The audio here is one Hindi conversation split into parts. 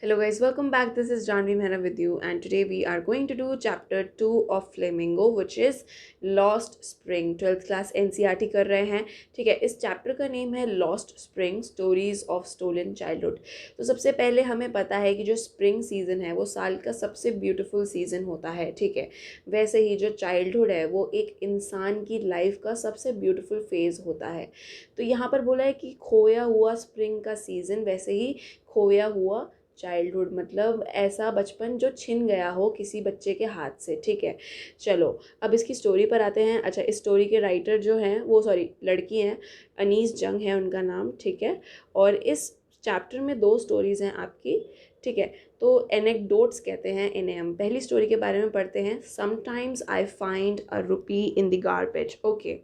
Hello guys, welcome back. This is Janvi Mehra with you, and today we are going to do chapter 2 of Flamingo, which is Lost Spring. 12th class NCERT कर रहे हैं. ठीक है, इस चैप्टर का नेम है Lost Spring Stories of Stolen Childhood. तो सबसे पहले हमें पता है कि जो स्प्रिंग सीज़न है वो साल का सबसे ब्यूटीफुल सीज़न होता है. ठीक है, वैसे ही जो चाइल्डहुड है वो एक इंसान की लाइफ का सबसे ब्यूटीफुल फेज़ होता है. तो यहाँ पर बोला है कि खोया हुआ स्प्रिंग का सीज़न, वैसे ही खोया हुआ चाइल्डहुड मतलब ऐसा बचपन जो छिन गया हो किसी बच्चे के हाथ से. ठीक है, चलो अब इसकी स्टोरी पर आते हैं. अच्छा, इस स्टोरी के राइटर जो हैं वो लड़की हैं, अनीस जंग है उनका नाम. ठीक है, और इस चैप्टर में 2 स्टोरीज़ हैं आपकी. ठीक है, तो एनेक्डोट्स कहते हैं इन्हें. हम पहली स्टोरी के बारे में पढ़ते हैं. Sometimes I find a rupee in the garbage. Okay,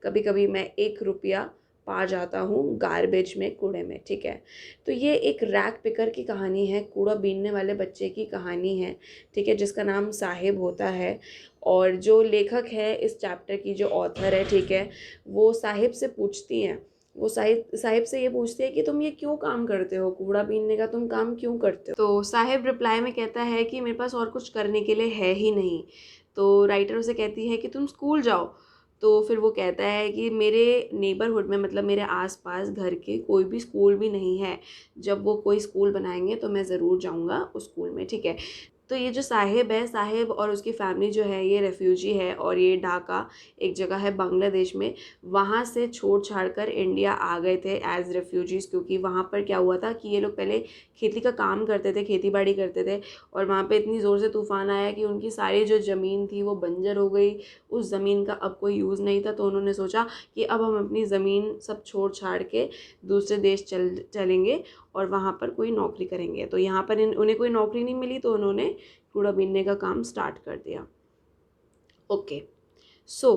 कभी कभी मैं 1 रुपया पा जाता हूँ गार्बेज में, कूड़े में. ठीक है, तो ये एक रैक पिकर की कहानी है, कूड़ा बीनने वाले बच्चे की कहानी है. ठीक है, जिसका नाम साहिब होता है. और जो लेखक है इस चैप्टर की, जो ऑथर है, ठीक है, वो साहिब से पूछती हैं. वो साहिब साहिब से ये पूछती है कि तुम ये क्यों काम करते हो, कूड़ा बीनने का तुम काम क्यों करते हो. तो साहिब रिप्लाई में कहता है कि मेरे पास और कुछ करने के लिए है ही नहीं. तो राइटर उसे कहती है कि तुम स्कूल जाओ. तो फिर वो कहता है कि मेरे नेबरहुड में, मतलब मेरे आसपास घर के कोई भी स्कूल भी नहीं है. जब वो कोई स्कूल बनाएंगे तो मैं ज़रूर जाऊंगा उस स्कूल में. ठीक है, तो ये जो साहिब है, साहिब और उसकी फैमिली जो है ये रेफ्यूजी है, और ये ढाका एक जगह है बांग्लादेश में, वहाँ से छोड़ छाड़ कर इंडिया आ गए थे एज रेफ्यूजीज़. क्योंकि वहाँ पर क्या हुआ था कि ये लोग पहले खेती का काम करते थे, खेती बाड़ी करते थे, और वहाँ पे इतनी ज़ोर से तूफ़ान आया कि उनकी सारी जो ज़मीन थी वो बंजर हो गई. उस ज़मीन का अब कोई यूज़ नहीं था. तो उन्होंने सोचा कि अब हम अपनी ज़मीन सब छोड़ छाड़ के दूसरे देश चलेंगे और वहाँ पर कोई नौकरी करेंगे. तो यहाँ पर उन्हें कोई नौकरी नहीं मिली, तो उन्होंने कूड़ा बीनने का काम स्टार्ट कर दिया. ओके, सो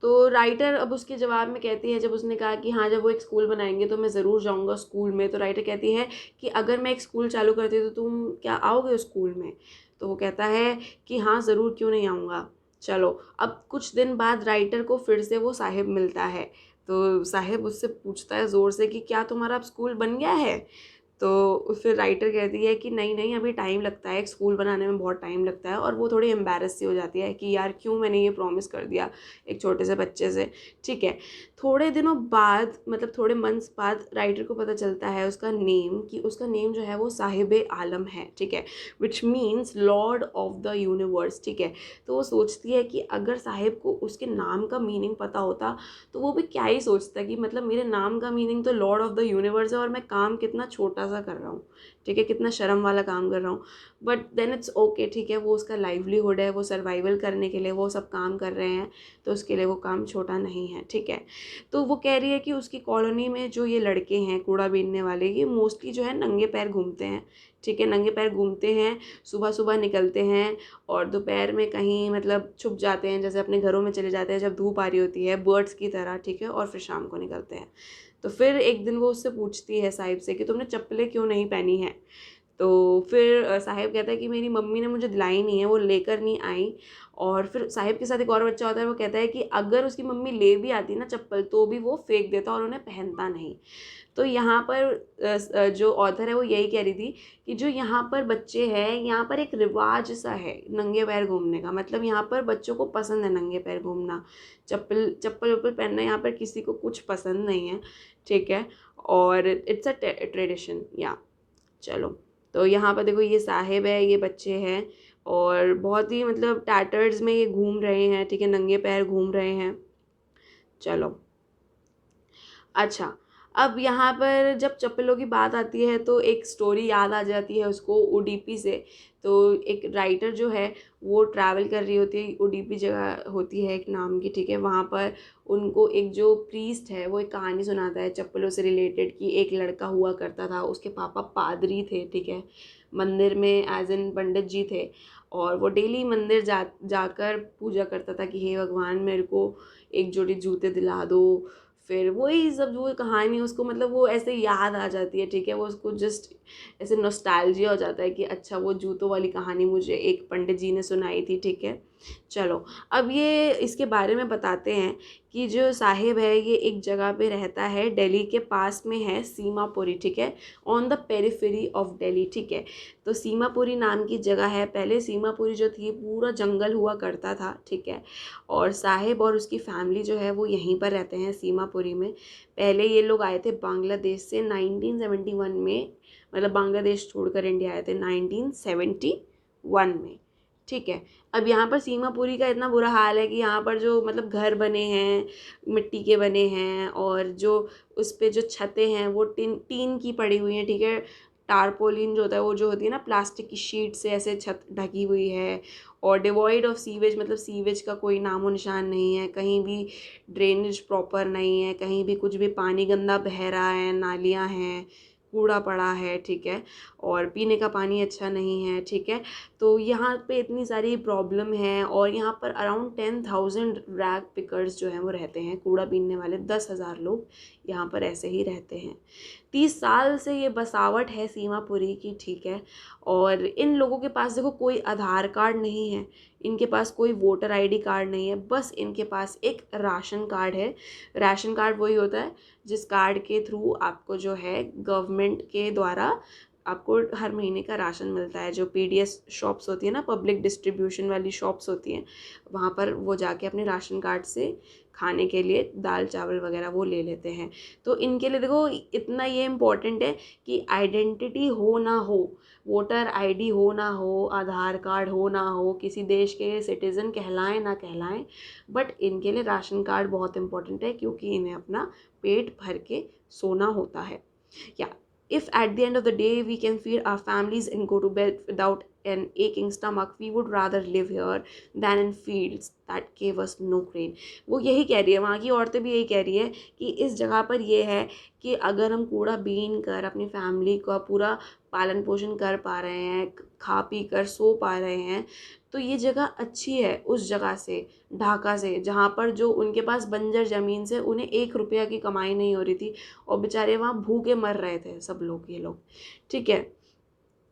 तो राइटर अब उसके जवाब में कहती है, जब उसने कहा कि हाँ जब वो एक स्कूल बनाएंगे तो मैं ज़रूर जाऊँगा स्कूल में, तो राइटर कहती है कि अगर मैं एक स्कूल चालू करती तो तुम क्या आओगे उस स्कूल में. तो वो कहता है कि हाँ ज़रूर, क्यों नहीं आऊँगा. चलो, अब कुछ दिन बाद राइटर को फिर से वो साहिब मिलता है. तो साहिब उससे पूछता है ज़ोर से कि क्या तुम्हारा अब स्कूल बन गया है. तो फिर राइटर कहती है कि नहीं नहीं, अभी टाइम लगता है, एक स्कूल बनाने में बहुत टाइम लगता है. और वो थोड़ी एम्बैरस सी हो जाती है कि यार क्यों मैंने ये प्रॉमिस कर दिया एक छोटे से बच्चे से. ठीक है, थोड़े दिनों बाद, मतलब थोड़े मंथ्स बाद, राइटर को पता चलता है उसका नेम, कि उसका नेम जो है वो साहिब आलम है. ठीक है, which means Lord of the universe. ठीक है, तो वो सोचती है कि अगर साहिब को उसके नाम का मीनिंग पता होता तो वो भी क्या ही सोचता कि मतलब मेरे नाम का मीनिंग तो लॉर्ड ऑफ द यूनिवर्स है और मैं काम कितना छोटा सा कर रहा हूँ. ठीक है, कितना शर्म वाला काम कर रहा हूँ. But then it's okay. ठीक है, वो उसका लाइवलीहुड है, वो सर्वाइवल करने के लिए वो सब काम कर रहे हैं, तो उसके लिए वो काम छोटा नहीं है. ठीक है, तो वो कह रही है कि उसकी कॉलोनी में जो ये लड़के हैं कूड़ा बीनने वाले, ये मोस्टली जो है नंगे पैर घूमते हैं. ठीक है, नंगे पैर घूमते हैं, सुबह सुबह निकलते हैं और दोपहर में कहीं मतलब छुप जाते हैं, जैसे अपने घरों में चले जाते हैं जब धूप आ रही होती है, बर्ड्स की तरह. ठीक है, और फिर शाम को निकलते हैं. तो फिर एक दिन वो उससे पूछती है साहिब से कि तुमने चप्पलें क्यों नहीं पहनी हैं. तो फिर साहिब कहता है कि मेरी मम्मी ने मुझे दिलाई नहीं है, वो लेकर नहीं आई. और फिर साहिब के साथ एक और बच्चा होता है, वो कहता है कि अगर उसकी मम्मी ले भी आती ना चप्पल तो भी वो फेंक देता और उन्हें पहनता नहीं. तो यहाँ पर जो ऑथर है वो यही कह रही थी कि जो यहाँ पर बच्चे हैं, यहाँ पर एक रिवाज सा है नंगे पैर घूमने का. मतलब यहाँ पर बच्चों को पसंद है नंगे पैर घूमना, चप्पल चप्पल वप्पल पहनना यहाँ पर किसी को कुछ पसंद नहीं है. ठीक है, और इट्स अ ट्रेडिशन या. चलो, तो यहाँ पर देखो ये साहिब है, ये बच्चे हैं, और बहुत ही मतलब टैटर्स में ये घूम रहे हैं. ठीक है, नंगे पैर घूम रहे हैं. चलो, अच्छा, अब यहाँ पर जब चप्पलों की बात आती है तो एक स्टोरी याद आ जाती है उसको उडीपी से. तो एक राइटर जो है वो ट्रैवल कर रही होती है, उडीपी जगह होती है एक नाम की. ठीक है, वहाँ पर उनको एक जो प्रीस्ट है वो एक कहानी सुनाता है चप्पलों से रिलेटेड, कि एक लड़का हुआ करता था, उसके पापा पादरी थे. ठीक है, मंदिर में एज इन पंडित जी थे, और वो डेली मंदिर जाकर पूजा करता था कि हे भगवान मेरे को एक जोड़ी जूते दिला दो. फिर वही सब जो कहानी उसको, मतलब वो ऐसे याद आ जाती है. ठीक है, वो उसको जस्ट ऐसे नॉस्टैल्जिया हो जाता है कि अच्छा वो जूतों वाली कहानी मुझे एक पंडित जी ने सुनाई थी. ठीक है, चलो अब ये इसके बारे में बताते हैं कि जो साहिब है ये एक जगह पे रहता है, दिल्ली के पास में है सीमापुरी, ठीक है, on the periphery of Delhi, ठीक है। तो सीमापुरी नाम की जगह है। पहले सीमापुरी जो थी पूरा जंगल हुआ करता था, ठीक है। और साहिब और उसकी फैमिली जो है वो यहीं पर रहते हैं सीमापुरी में। पहले ये लोग आए थे बांग्लादेश से 1971 में, मतलब बांग्लादेश छोड़कर इंडिया आए थे 1971 में, ठीक है। अब यहाँ पर सीमापुरी का इतना बुरा हाल है कि यहाँ पर जो मतलब घर बने हैं मिट्टी के बने हैं, और जो उस पे जो छतें हैं वो टीन की पड़ी हुई हैं, ठीक है। टारपोलिन जो होता है वो जो होती है ना प्लास्टिक की शीट से ऐसे छत ढकी हुई है। और डिवॉइड ऑफ सीवेज, मतलब सीवेज का कोई नामो निशान नहीं है, कहीं भी ड्रेनेज प्रॉपर नहीं है, कहीं भी कुछ भी पानी गंदा बह रहा है, नालियाँ हैं, कूड़ा पड़ा है, ठीक है। और पीने का पानी अच्छा नहीं है, ठीक है। तो यहाँ पे इतनी सारी प्रॉब्लम है। और यहाँ पर अराउंड 10,000 रैग पिकर्स जो हैं वो रहते हैं, कूड़ा बीनने वाले 10,000 लोग यहाँ पर ऐसे ही रहते हैं। 30 साल से ये बसावट है सीमापुरी की, ठीक है। और इन लोगों के पास देखो कोई आधार कार्ड नहीं है, इनके पास कोई वोटर आईडी कार्ड नहीं है, बस इनके पास एक राशन कार्ड है। राशन कार्ड वही होता है जिस कार्ड के थ्रू आपको जो है गवर्नमेंट के द्वारा आपको हर महीने का राशन मिलता है। जो पीडीएस शॉप्स होती है ना, पब्लिक डिस्ट्रीब्यूशन वाली शॉप्स होती हैं, वहाँ पर वो जाके अपने राशन कार्ड से खाने के लिए दाल चावल वगैरह वो ले लेते हैं। तो इनके लिए देखो इतना ये इम्पोर्टेंट है कि आइडेंटिटी हो ना हो, वोटर आईडी हो ना हो, आधार कार्ड हो ना हो, किसी देश के सिटीज़न कहलाएं ना कहलाएं, बट इनके लिए राशन कार्ड बहुत इम्पोर्टेंट है, क्योंकि इन्हें अपना पेट भर के सोना होता है। या if at the end of the day we can feed our families and go to bed without an aching stomach, we would rather live here than in fields that gave us no grain। वो यही कह रही है, वहाँ की औरतें भी यही कह रही है कि इस जगह पर ये है कि अगर हम कूड़ा बीन कर अपनी फैमिली का पूरा पालन पोषण कर पा रहे हैं, खा पी कर सो पा रहे हैं, तो ये जगह अच्छी है उस जगह से, ढाका से, जहाँ पर जो उनके पास बंजर ज़मीन से उन्हें 1 रुपया की कमाई नहीं हो रही थी, और बेचारे वहाँ भूखे मर रहे थे सब लोग, ये लोग, ठीक है।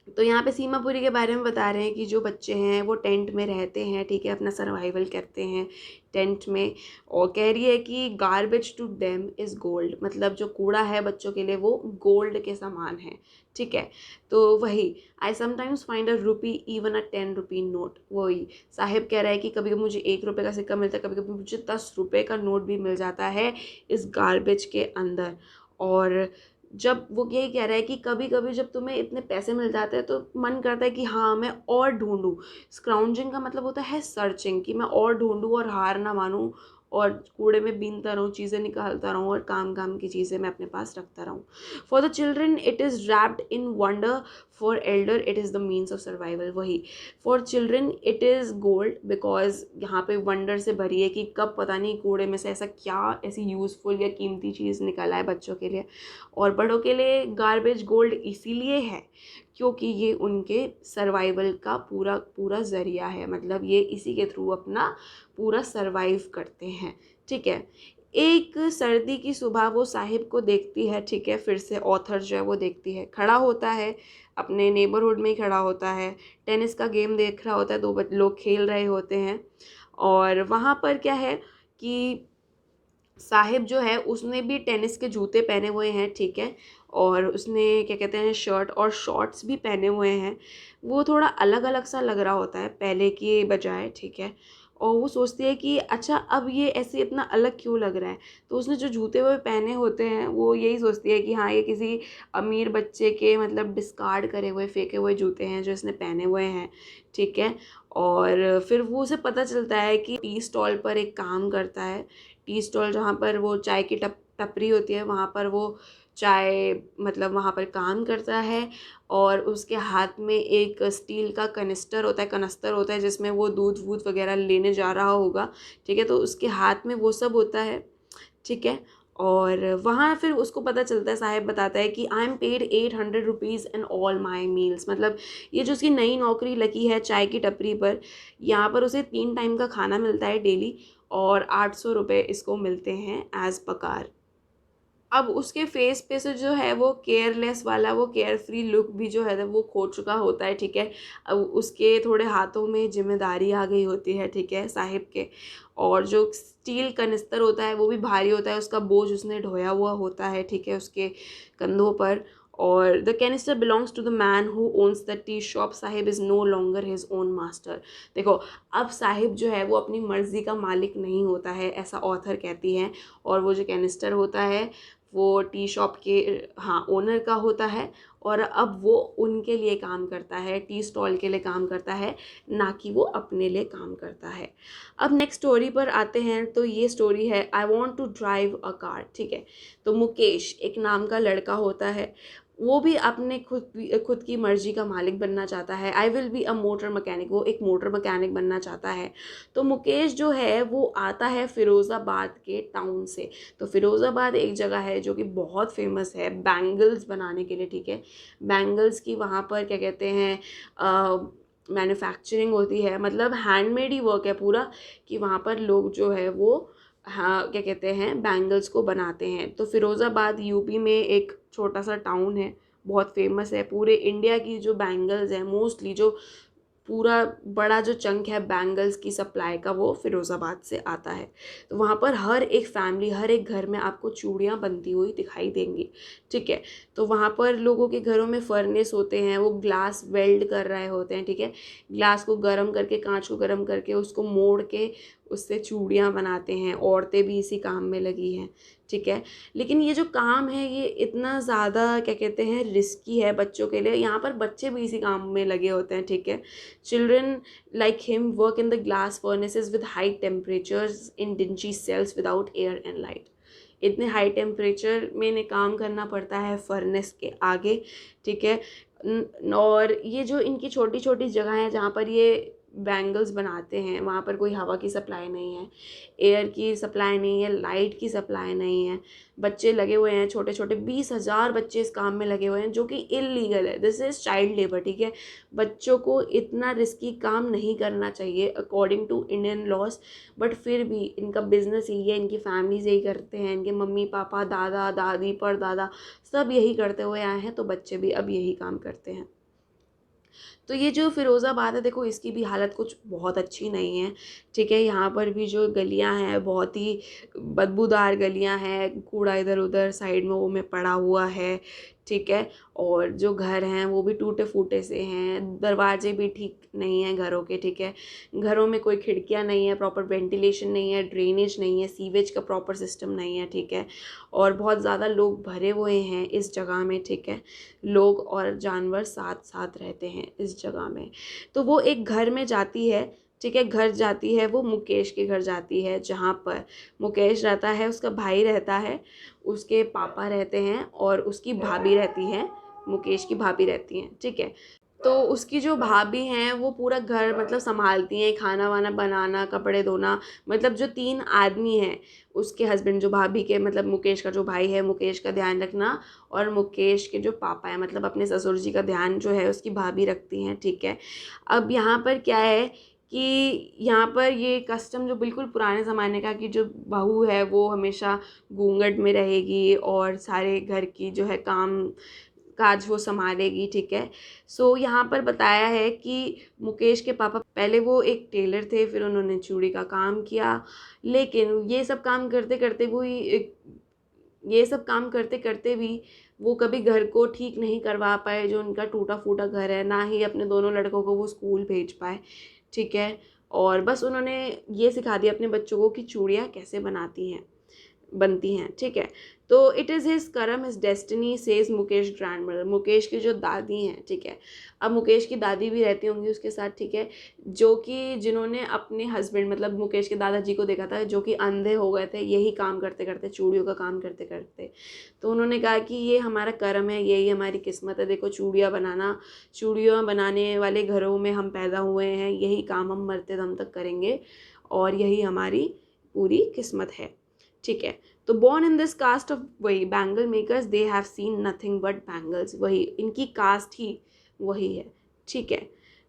तो यहाँ पे सीमापुरी के बारे में बता रहे हैं कि जो बच्चे हैं वो टेंट में रहते हैं, ठीक है, अपना सर्वाइवल करते हैं टेंट में। और कह रही है कि garbage to them is gold, मतलब जो कूड़ा है बच्चों के लिए वो गोल्ड के समान है, ठीक है। तो वही I sometimes find a rupee even a 10 rupee note, वही साहिब कह रहा है कि कभी कभी मुझे 1 रुपये का सिक्का मिलता है, कभी कभी मुझे 10 रुपये का नोट भी मिल जाता है इस गार्बेज के अंदर। और जब वो यही कह रहा है कि कभी कभी जब तुम्हें इतने पैसे मिल जाते हैं तो मन करता है कि हाँ मैं और ढूंढूं। स्क्राउंजिंग का मतलब होता है सर्चिंग, कि मैं और ढूंढूं और हार ना मानूं, और कूड़े में बीनता रहूँ, चीज़ें निकालता रहूँ, और काम काम की चीज़ें मैं अपने पास रखता रहूँ। For the children it is wrapped in wonder, for elder it is the means of survival. वही for children it is gold, because यहाँ पे वंडर से भरी है कि कब पता नहीं कूड़े में से ऐसा क्या ऐसी यूज़फुल या कीमती चीज़ निकला है बच्चों के लिए। और बड़ों के लिए गार्बेज गोल्ड इसीलिए है क्योंकि ये उनके सर्वाइवल का पूरा पूरा ज़रिया है, मतलब ये इसी के थ्रू अपना पूरा सर्वाइव करते हैं, ठीक है। एक सर्दी की सुबह वो साहिब को देखती है, ठीक है, फिर से ऑथर जो है वो देखती है, खड़ा होता है अपने नेबरहुड में ही खड़ा होता है, टेनिस का गेम देख रहा होता है, 2 लोग खेल रहे होते हैं। और वहाँ पर क्या है कि साहिब जो है उसने भी टेनिस के जूते पहने हुए हैं, ठीक है, और उसने क्या कहते हैं शर्ट और शॉर्ट्स भी पहने हुए हैं। वो थोड़ा अलग अलग सा लग रहा होता है पहले के बजाय, ठीक है। और वो सोचती है कि अच्छा अब ये ऐसे इतना अलग क्यों लग रहा है। तो उसने जो जूते वो पहने होते हैं वो यही सोचती है कि हाँ ये किसी अमीर बच्चे के मतलब डिस्कार्ड करे हुए फेंके हुए जूते हैं जो इसने पहने हुए हैं, ठीक है। और फिर वो उसे पता चलता है कि टी स्टॉल पर एक काम करता है, टी स्टॉल जहाँ पर वो चाय की टपरी होती है वहाँ पर वो चाय मतलब वहाँ पर काम करता है। और उसके हाथ में एक स्टील का कनिस्टर होता है जिसमें वो दूध वूध वगैरह लेने जा रहा होगा, ठीक है। तो उसके हाथ में वो सब होता है, ठीक है। और वहाँ फिर उसको पता चलता है, साहिब बताता है कि I am paid 800 rupees in all my meals, मतलब ये जो उसकी नई नौकरी लगी है चाय की टपरी पर, यहाँ पर उसे 3 टाइम का खाना मिलता है डेली, और 800 रुपये इसको मिलते हैं एज पगार। अब उसके फेस पे से जो है वो केयरलेस वाला, वो केयर फ्री लुक भी जो है वो खो चुका होता है, ठीक है। अब उसके थोड़े हाथों में जिम्मेदारी आ गई होती है, ठीक है, साहिब के। और जो स्टील कनिस्तर होता है वो भी भारी होता है, उसका बोझ उसने ढोया हुआ होता है, ठीक है, उसके कंधों पर। और the canister belongs to the man who owns the tea shop, sahib is no longer his own master. देखो, अब साहिब जो है वो अपनी मर्जी का मालिक नहीं होता है, ऐसा ऑथर कहती हैं। और वो जो कैनिस्टर होता है वो टी शॉप के, हाँ, ओनर का होता है। और अब वो उनके लिए काम करता है, टी स्टॉल के लिए काम करता है, ना कि वो अपने लिए काम करता है। अब नेक्स्ट स्टोरी पर आते हैं, तो ये स्टोरी है I want to drive a car, ठीक है। तो मुकेश एक नाम का लड़का होता है, वो भी अपने खुद की मर्जी का मालिक बनना चाहता है। I will be a motor mechanic, वो एक मोटर मैकेनिक बनना चाहता है। तो मुकेश जो है वो आता है फिरोज़ाबाद के टाउन से। तो फिरोज़ाबाद एक जगह है जो कि बहुत फेमस है बैंगल्स बनाने के लिए, ठीक है। बैंगल्स की वहाँ पर क्या कहते हैं, मैन्युफैक्चरिंग होती है, मतलब हैंडमेड ही वर्क है पूरा, कि वहाँ पर लोग जो है वो, हाँ, क्या कहते हैं, बैंगल्स को बनाते हैं। तो फिरोज़ाबाद यूपी में एक छोटा सा टाउन है, बहुत फेमस है। पूरे इंडिया की जो बैंगल्स हैं, मोस्टली जो पूरा बड़ा जो चंक है बैंगल्स की सप्लाई का, वो फिरोज़ाबाद से आता है। तो वहाँ पर हर एक फैमिली, हर एक घर में आपको चूड़ियाँ बनती हुई दिखाई देंगी, ठीक है। तो वहाँ पर लोगों के घरों में फर्नेस होते हैं, वो ग्लास वेल्ड कर रहे होते हैं, ठीक है। ग्लास को गर्म करके, कांच को गर्म करके, उसको मोड़ के उससे चूड़ियाँ बनाते हैं। औरतें भी इसी काम में लगी हैं, ठीक है। लेकिन ये जो काम है ये इतना ज़्यादा क्या कहते हैं रिस्की है बच्चों के लिए, यहाँ पर बच्चे भी इसी काम में लगे होते हैं, ठीक है। Children like him work in the glass furnaces with high temperatures in dingy cells without air and light. इतने हाई टेम्परेचर में इन्हें काम करना पड़ता है फर्नेस के आगे, ठीक है। और ये जो इनकी छोटी छोटी जगह हैं जहाँ पर ये बैंगल्स बनाते हैं, वहाँ पर कोई हवा की सप्लाई नहीं है, एयर की सप्लाई नहीं है, लाइट की सप्लाई नहीं है। बच्चे लगे हुए हैं, छोटे छोटे 20,000 बच्चे इस काम में लगे हुए हैं, जो कि इलीगल है। दिस इज़ चाइल्ड लेबर, ठीक है। बच्चों को इतना रिस्की काम नहीं करना चाहिए according to Indian laws, but फिर भी इनका बिजनेस यही है, इनकी फैमिलीज यही करते हैं, इनके मम्मी पापा, दादा दादी, परदादा सब यही करते हुए आए हैं, तो बच्चे भी अब यही काम करते हैं। तो ये जो फिरोज़ाबाद है, देखो इसकी भी हालत कुछ बहुत अच्छी नहीं है, ठीक है। यहाँ पर भी जो गलियाँ हैं बहुत ही बदबूदार गलियाँ हैं, कूड़ा इधर उधर साइड में वो में पड़ा हुआ है, ठीक है। और जो घर हैं वो भी टूटे फूटे से हैं, दरवाजे भी ठीक नहीं हैं घरों के, ठीक है। घरों में कोई खिड़कियाँ नहीं है, प्रॉपर वेंटिलेशन नहीं है, ड्रेनेज नहीं है, सीवेज का प्रॉपर सिस्टम नहीं है, ठीक है। और बहुत ज़्यादा लोग भरे हुए हैं इस जगह में, ठीक है। लोग और जानवर साथ साथ रहते हैं इस जगह में। तो वो एक घर में जाती है, ठीक है, घर जाती है, वो मुकेश के घर जाती है, जहाँ पर मुकेश रहता है, उसका भाई रहता है, उसके पापा रहते हैं, और उसकी भाभी रहती है, मुकेश की भाभी रहती हैं, ठीक है। तो उसकी जो भाभी हैं वो पूरा घर मतलब संभालती हैं, खाना वाना बनाना, कपड़े धोना, मतलब जो 3 आदमी हैं उसके हस्बैंड, जो भाभी के मतलब मुकेश का जो भाई है, मुकेश का ध्यान रखना, और मुकेश के जो पापा हैं मतलब अपने ससुर जी का ध्यान जो है उसकी भाभी रखती हैं, ठीक है। अब यहाँ पर क्या है कि यहाँ पर ये कस्टम जो बिल्कुल पुराने ज़माने का, कि जो बहू है वो हमेशा घूंघट में रहेगी और सारे घर की जो है काम काज वो संभालेगी, ठीक है। सो यहाँ पर बताया है कि मुकेश के पापा पहले वो एक टेलर थे, फिर उन्होंने चूड़ी का काम किया, लेकिन ये सब काम करते करते भी वो कभी घर को ठीक नहीं करवा पाए, जो उनका टूटा फूटा घर है, ना ही अपने दोनों लड़कों को वो स्कूल भेज पाए, ठीक है। और बस उन्होंने ये सिखा दिया अपने बच्चों को कि चूड़ियाँ कैसे बनती हैं, ठीक है। तो इट इज़ हिज करम, his destiny, says Mukesh grand mother, Mukesh की जो दादी हैं, ठीक है। अब मुकेश की दादी भी रहती होंगी उसके साथ, ठीक है, जो कि जिन्होंने अपने हस्बैंड मतलब मुकेश के दादाजी को देखा था, जो कि अंधे हो गए थे यही काम करते करते, चूड़ियों का काम करते करते। तो उन्होंने कहा कि ये हमारा कर्म है, यही हमारी किस्मत है, देखो चूड़ियाँ बनाने वाले घरों में हम पैदा हुए हैं, यही काम हम मरते दम तक करेंगे, और यही हमारी पूरी किस्मत है, ठीक है। तो born in this caste of वही bangle makers, they have seen nothing but bangles, वही इनकी कास्ट ही वही है, ठीक है।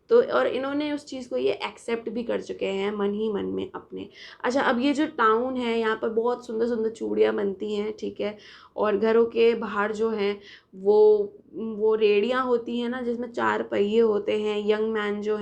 तो और इन्होंने उस चीज़ को ये एक्सेप्ट भी कर चुके हैं मन ही मन में अपने। अच्छा, अब ये जो टाउन है यहाँ पर बहुत सुंदर सुंदर चूड़ियाँ बनती हैं, ठीक है। और घरों के बाहर जो हैं वो रेड़ियाँ होती हैं ना, जिसमें 4 पहिए होते हैं। यंग मैन जो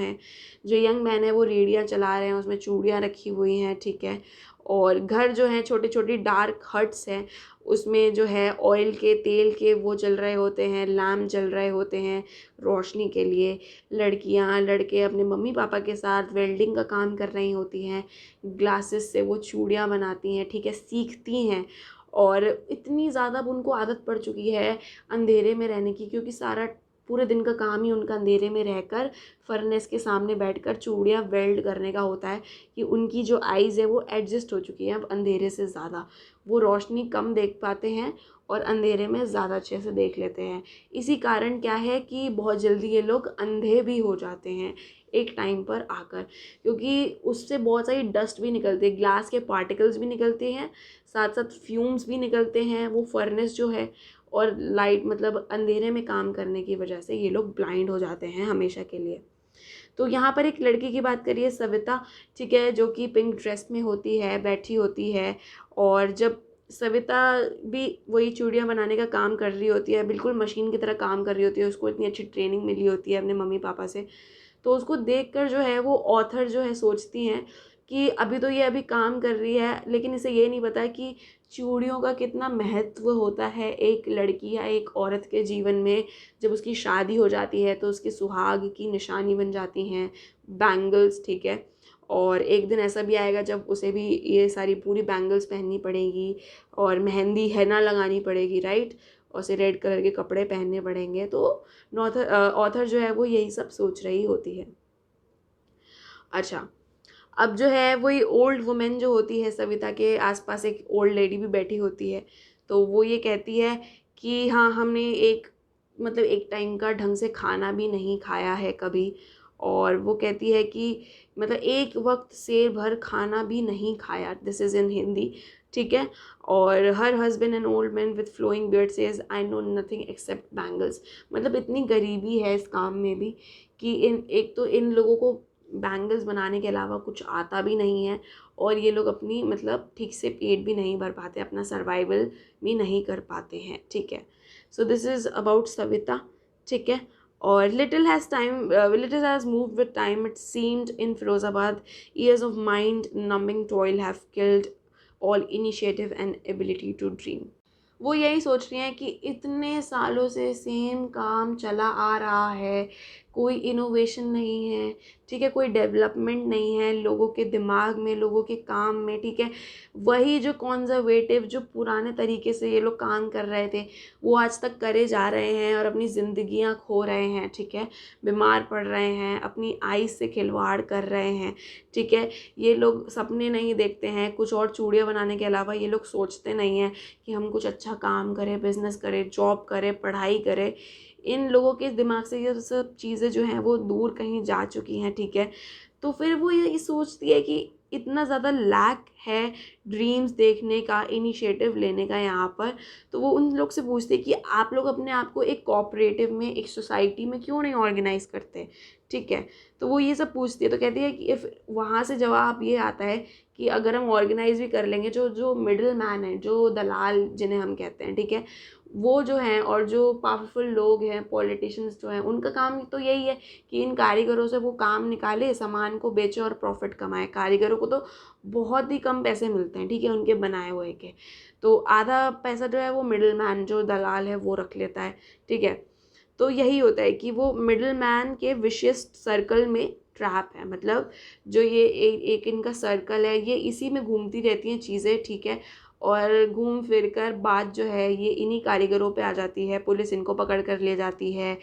यंग मैन है वो रेड़ियाँ चला रहे हैं, उसमें चूड़ियाँ रखी हुई हैं, ठीक है। और घर जो हैं छोटी छोटी डार्क हट्स हैं, उसमें जो है ऑयल के तेल के वो जल रहे होते हैं, लैम्प जल रहे होते हैं रोशनी के लिए। लड़कियां लड़के अपने मम्मी पापा के साथ वेल्डिंग का काम कर रही होती हैं, ग्लासेस से वो चूड़ियाँ बनाती हैं, ठीक है, सीखती हैं। और इतनी ज़्यादा अब उनको आदत पड़ चुकी है अंधेरे में रहने की, क्योंकि सारा पूरे दिन का काम ही उनका अंधेरे में रहकर फर्नेस के सामने बैठकर चूड़ियाँ वेल्ड करने का होता है, कि उनकी जो आइज़ है वो एडजस्ट हो चुकी है अब अंधेरे से ज़्यादा। वो रोशनी कम देख पाते हैं और अंधेरे में ज़्यादा अच्छे से देख लेते हैं। इसी कारण क्या है कि बहुत जल्दी ये लोग अंधे भी हो जाते हैं एक टाइम पर आकर, क्योंकि उससे बहुत सारी डस्ट भी निकलती है, ग्लास के पार्टिकल्स भी निकलते हैं, साथ साथ फ्यूम्स भी निकलते हैं वो फर्नेस जो है। और लाइट मतलब अंधेरे में काम करने की वजह से ये लोग ब्लाइंड हो जाते हैं हमेशा के लिए। तो यहाँ पर एक लड़की की बात करिए, सविता, ठीक है, जो कि पिंक ड्रेस में होती है, बैठी होती है। और जब सविता भी वही चूड़ियाँ बनाने का काम कर रही होती है, बिल्कुल मशीन की तरह काम कर रही होती है, उसको इतनी अच्छी ट्रेनिंग मिली होती है अपने मम्मी पापा से। तो उसको देखकर जो है वो ऑथर जो है सोचती हैं कि अभी तो ये अभी काम कर रही है, लेकिन इसे ये नहीं पता कि चूड़ियों का कितना महत्व होता है एक लड़की या एक औरत के जीवन में। जब उसकी शादी हो जाती है तो उसके सुहाग की निशानी बन जाती हैं बैंगल्स, ठीक है। और एक दिन ऐसा भी आएगा जब उसे भी ये सारी पूरी बैंगल्स पहननी पड़ेगी और मेहंदी हैना लगानी पड़ेगी, राइट, और उसे रेड कलर के कपड़े पहनने पड़ेंगे। तो ऑथर जो है वो यही सब सोच रही होती है। अच्छा, अब जो है वही ओल्ड वुमेन जो होती है, सविता के आसपास एक ओल्ड लेडी भी बैठी होती है। तो वो ये कहती है कि हाँ, हमने एक टाइम का ढंग से खाना भी नहीं खाया है कभी। और वो कहती है कि मतलब एक वक्त शेर भर खाना भी नहीं खाया, दिस इज़ इन हिंदी, ठीक है। और her husband and old man with flowing beard says I know nothing except bangles. मतलब इतनी गरीबी है इस काम में भी कि इन लोगों को बैंगल्स बनाने के अलावा कुछ आता भी नहीं है, और ये लोग अपनी मतलब ठीक से पेट भी नहीं भर पाते, अपना सर्वाइवल भी नहीं कर पाते हैं, ठीक है। So this is about Savita, ठीक है। और little has moved with time, it seemed in Firozabad years of mind numbing toil have killed all initiative and ability to dream। वो यही सोच रही हैं कि इतने सालों से सेम काम चला आ रहा है, कोई इनोवेशन नहीं है, ठीक है, कोई डेवलपमेंट नहीं है लोगों के दिमाग में, लोगों के काम में, ठीक है। वही जो कॉन्जर्वेटिव जो पुराने तरीके से ये लोग काम कर रहे थे वो आज तक करे जा रहे हैं और अपनी ज़िंदगियां खो रहे हैं, ठीक है, बीमार पड़ रहे हैं, अपनी आइज़ से खिलवाड़ कर रहे हैं, ठीक है। ये लोग सपने नहीं देखते हैं कुछ और चूड़ियाँ बनाने के अलावा, ये लोग सोचते नहीं हैं कि हम कुछ अच्छा काम करें, बिजनेस करें, जॉब करें, पढ़ाई करें। इन लोगों के दिमाग से ये सब चीज़ें जो हैं वो दूर कहीं जा चुकी हैं, ठीक है। तो फिर वो यही सोचती है कि इतना ज़्यादा लैक है ड्रीम्स देखने का, इनिशिएटिव लेने का यहाँ पर। तो वो उन लोग से पूछती है कि आप लोग अपने आप को एक कोऑपरेटिव में, एक सोसाइटी में क्यों नहीं ऑर्गेनाइज करते, ठीक है। तो वो ये सब पूछती है, तो कहती है कि इफ़ वहाँ से जवाब ये आता है कि अगर हम ऑर्गेनाइज भी कर लेंगे, जो जो मिडिल मैन है, जो दलाल जिन्हें हम कहते हैं, ठीक है, वो जो हैं और जो पावरफुल लोग हैं, पॉलिटिशियंस जो हैं, उनका काम तो यही है कि इन कारीगरों से वो काम निकाले, सामान को बेचे और प्रॉफिट कमाए। कारीगरों को तो बहुत ही कम पैसे मिलते हैं, ठीक है, उनके बनाए हुए के। तो आधा पैसा जो है वो मिडिल मैन जो दलाल है वो रख लेता है, ठीक है। तो यही होता है कि वो मिडिल मैन के विशियस सर्कल में ट्रैप है, मतलब जो ये एक इनका सर्कल है, ये इसी में घूमती रहती हैं चीज़ें, ठीक है। और घूम फिर कर बात जो है ये इन्हीं कारीगरों पे आ जाती है, पुलिस इनको पकड़ कर ले जाती है,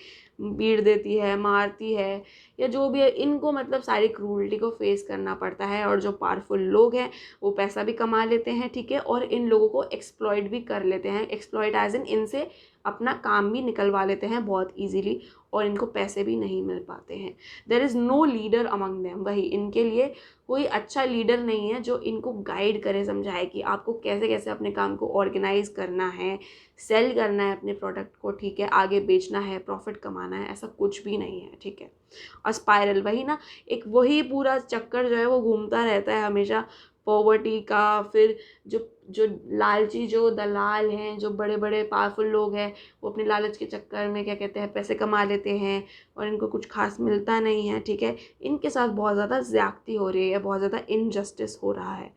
पीट देती है, मारती है, या जो भी है, इनको मतलब सारी क्रूरल्टी को फेस करना पड़ता है। और जो पावरफुल लोग हैं वो पैसा भी कमा लेते हैं, ठीक है, और इन लोगों को एक्सप्लॉइट भी कर लेते हैं। एक्सप्लॉइट एज इन इनसे अपना काम भी निकलवा लेते हैं बहुत ईजीली और इनको पैसे भी नहीं मिल पाते हैं। There is no leader among them, वही इनके लिए कोई अच्छा लीडर नहीं है जो इनको गाइड करे, समझाए कि आपको कैसे कैसे अपने काम को ऑर्गेनाइज करना है, सेल करना है अपने प्रोडक्ट को, ठीक है, आगे बेचना है, प्रॉफिट कमाना है, ऐसा कुछ भी नहीं है, ठीक है। और स्पाइरल, वही ना, एक वही पूरा चक्कर जो है वो घूमता रहता है हमेशा पॉवर्टी का। फिर जो जो लालची जो दलाल हैं, जो बड़े बड़े पावरफुल लोग हैं, वो अपने लालच के चक्कर में क्या कहते हैं पैसे कमा लेते हैं और इनको कुछ खास मिलता नहीं है, ठीक है। इनके साथ बहुत ज़्यादा ज़्यादती हो रही है, बहुत ज़्यादा इनजस्टिस हो रहा है।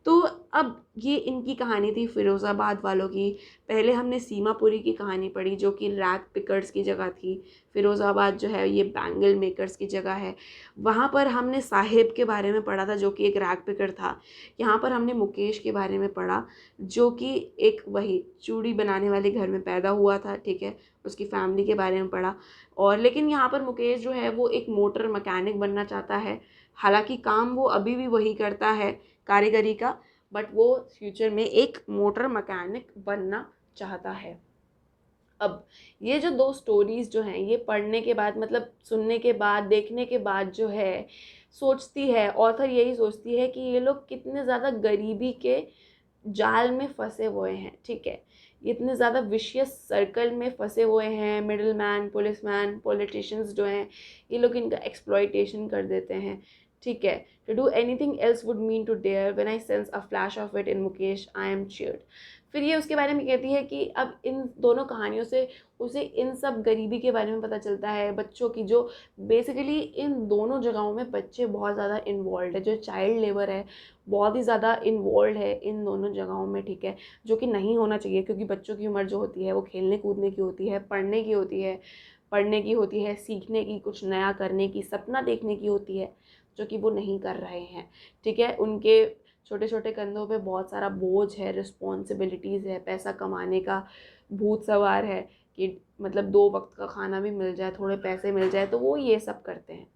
तो अब ये इनकी कहानी थी फ़िरोज़ाबाद वालों की। पहले हमने सीमापुरी की कहानी पढ़ी जो कि रैग पिकर्स की जगह थी। फ़िरोज़ाबाद जो है ये बैंगल मेकर्स की जगह है। वहाँ पर हमने साहिब के बारे में पढ़ा था जो कि एक रैग पिकर था। यहाँ पर हमने मुकेश के बारे में पढ़ा जो कि एक वही चूड़ी बनाने वाले घर में पैदा हुआ था, ठीक है। उसकी फैमिली के बारे में पढ़ा। और लेकिन यहाँ पर मुकेश जो है वो एक मोटर मैकेनिक बनना चाहता है। हालांकि काम वो अभी भी वही करता है कारीगरी का, बट वो फ्यूचर में एक मोटर मैकेनिक बनना चाहता है। अब ये जो दो स्टोरीज़ जो हैं ये पढ़ने के बाद, मतलब सुनने के बाद, देखने के बाद जो है सोचती है ऑथर, यही सोचती है कि ये लोग कितने ज़्यादा गरीबी के जाल में फंसे हुए हैं, ठीक है। इतने ज़्यादा विशियस सर्कल में फंसे हुए हैं। Middle man, police man, politicians जो हैं ये लोग इनका एक्सप्लॉयटेशन कर देते हैं, ठीक है। To do anything else would mean to dare, when I sense a flash of it in Mukesh I am cheered. फिर ये उसके बारे में कहती है कि अब इन दोनों कहानियों से उसे इन सब गरीबी के बारे में पता चलता है, बच्चों की जो बेसिकली इन दोनों जगहों में बच्चे बहुत ज़्यादा इन्वॉल्व है, जो चाइल्ड लेबर है बहुत ही ज़्यादा इन्वॉल्व है इन दोनों जगहों में, ठीक है। जो कि नहीं होना चाहिए क्योंकि बच्चों की उम्र जो होती है वो खेलने कूदने की होती है, पढ़ने की होती है, सीखने की, कुछ नया करने की, सपना देखने की होती है, जो कि वो नहीं कर रहे हैं, ठीक है। उनके छोटे छोटे कंधों पे बहुत सारा बोझ है, रिस्पॉन्सिबिलिटीज़ है, पैसा कमाने का भूत सवार है कि मतलब 2 वक्त का खाना भी मिल जाए, थोड़े पैसे मिल जाए, तो वो ये सब करते हैं,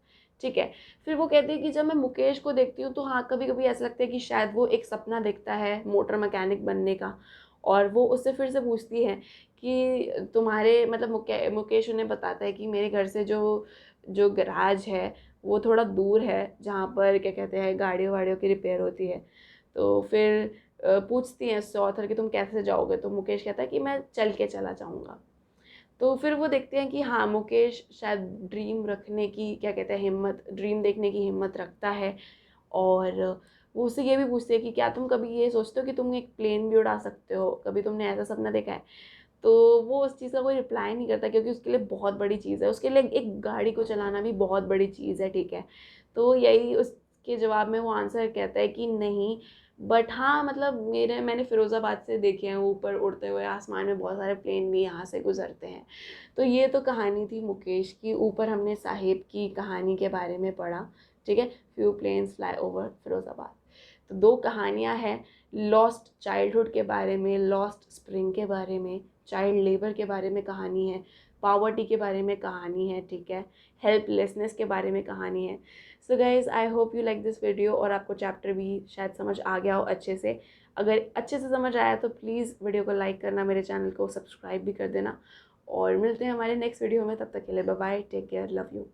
ठीक है। फिर वो कहती है कि जब मैं मुकेश को देखती हूँ तो हाँ कभी कभी ऐसा लगता है कि शायद वो एक सपना देखता है मोटर मैकेनिक बनने का। और वो उससे फिर से पूछती है कि तुम्हारे मतलब मुकेश उन्हें बताता है कि मेरे घर से जो जो गैराज है वो थोड़ा दूर है जहाँ पर क्या कहते हैं गाड़ियों वाड़ियों की रिपेयर होती है। तो फिर पूछती हैं उससे ऑथर कि तुम कैसे जाओगे, तो मुकेश कहता है कि मैं चल के चला जाऊँगा। तो फिर वो देखते हैं कि हाँ मुकेश शायद ड्रीम रखने की क्या कहते हैं हिम्मत, ड्रीम देखने की हिम्मत रखता है। और वो उससे ये भी पूछते हैं कि क्या तुम कभी ये सोचते हो कि तुम एक प्लेन भी उड़ा सकते हो, कभी तुमने ऐसा सपना देखा है। तो वो उस चीज़ का कोई रिप्लाई नहीं करता क्योंकि उसके लिए बहुत बड़ी चीज़ है, उसके लिए एक गाड़ी को चलाना भी बहुत बड़ी चीज़ है, ठीक है। तो यही उसके जवाब में वो आंसर कहता है कि नहीं, बट हाँ मतलब मैंने फ़िरोज़ाबाद से देखे हैं ऊपर उड़ते हुए आसमान में बहुत सारे प्लेन भी यहाँ से गुजरते हैं। तो ये तो कहानी थी मुकेश की। ऊपर हमने साहिब की कहानी के बारे में पढ़ा, ठीक है, few planes fly over Firozabad. तो 2 कहानियाँ हैं, लॉस्ट चाइल्डहुड के बारे में, लॉस्ट स्प्रिंग के बारे में, चाइल्ड लेबर के बारे में कहानी है, पॉवर्टी के बारे में कहानी है, ठीक है, हेल्पलेसनेस के बारे में कहानी है। So guys I hope you like this video और आपको चैप्टर भी शायद समझ आ गया हो अच्छे से। अगर अच्छे से समझ आया तो प्लीज़ वीडियो को लाइक करना, मेरे चैनल को सब्सक्राइब भी कर देना और मिलते हैं हमारे नेक्स्ट वीडियो में। तब तक के लिए bye bye, take care, love you.